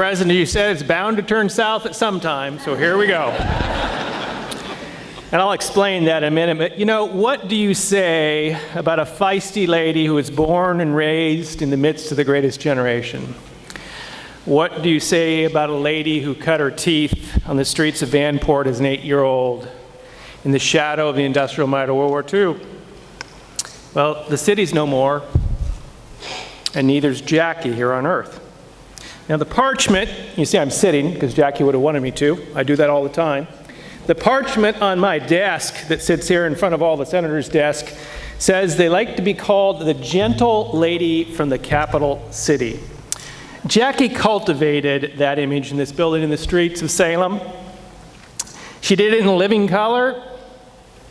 President, you said it's bound to turn south at some time, so here we go. And I'll explain that in a minute. But, you know, what do you say about a feisty lady who was born and raised in the midst of the greatest generation? What do you say about a lady who cut her teeth on the streets of Vanport as an 8-year-old in the shadow of the industrial might of World War II? Well, the city's no more, and neither's Jackie here on Earth. Now, the parchment, you see I'm sitting because Jackie would have wanted me to. I do that all the time. The parchment on my desk that sits here in front of all the senators' desk says they like to be called the gentle lady from the capital city. Jackie cultivated that image in this building in the streets of Salem. She did it in living color.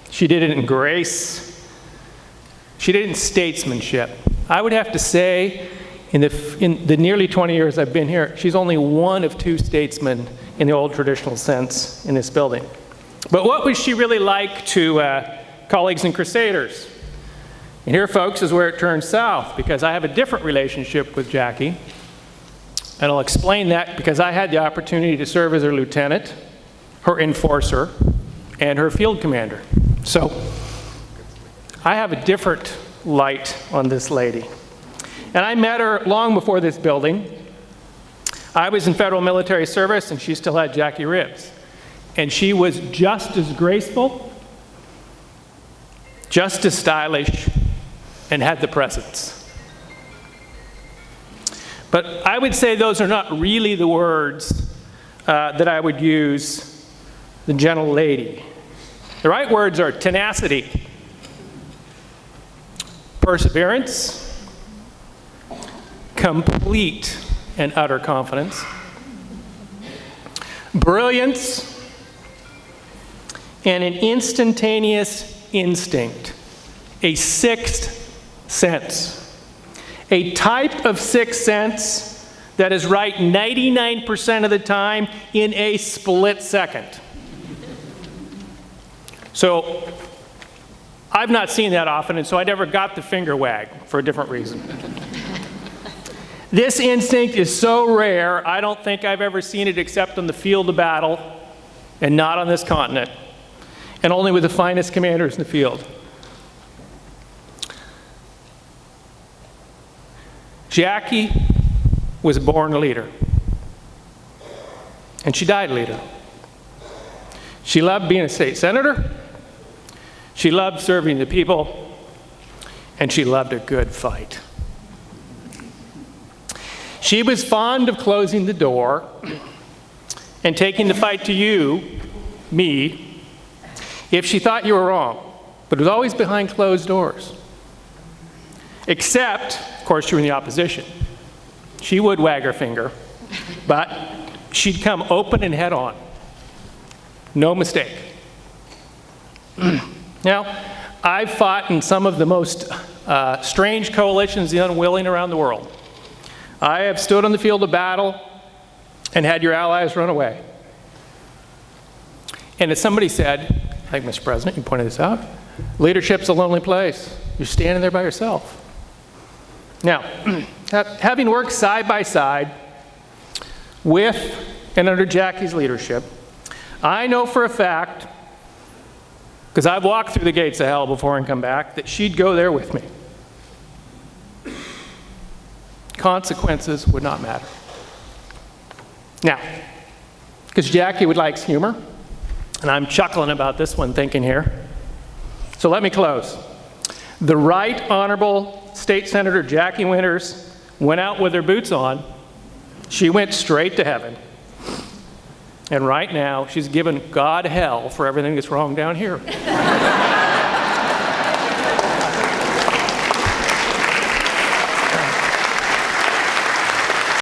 She did it in grace. She did it in statesmanship. I would have to say, in the nearly 20 years I've been here, she's only one of 2 statesmen in the old traditional sense in this building. But what was she really like to colleagues and crusaders? And here, folks, is where it turns south, because I have a different relationship with Jackie. And I'll explain that because I had the opportunity to serve as her lieutenant, her enforcer, and her field commander. So I have a different light on this lady. And I met her long before this building. I was in federal military service, and she still had Jackie ribs. And she was just as graceful, just as stylish, and had the presence. But I would say those are not really the words that I would use, the gentle lady. The right words are tenacity, perseverance, complete and utter confidence, brilliance, and an instantaneous instinct, a sixth sense, a type of sixth sense that is right 99% of the time in a split second. So I've not seen that often, and so I never got the finger wag for a different reason. This instinct is so rare, I don't think I've ever seen it except on the field of battle, and not on this continent, and only with the finest commanders in the field. Jackie was born a leader, and she died a leader. She loved being a state senator, she loved serving the people, and she loved a good fight. She was fond of closing the door and taking the fight to you, me, if she thought you were wrong, but it was always behind closed doors. Except, of course, you were in the opposition. She would wag her finger, but she'd come open and head on. No mistake. Now, I've fought in some of the most strange coalitions, the unwilling around the world. I have stood on the field of battle and had your allies run away. And as somebody said, I think Mr. President, you pointed this out, leadership's a lonely place. You're standing there by yourself. Now, having worked side by side with and under Jackie's leadership, I know for a fact, because I've walked through the gates of hell before and come back, that she'd go there with me. Consequences would not matter. Now, because Jackie likes humor, and I'm chuckling about this one thinking here, so let me close. The Right Honorable State Senator Jackie Winters went out with her boots on. She went straight to heaven. And right now, she's given God hell for everything that's wrong down here.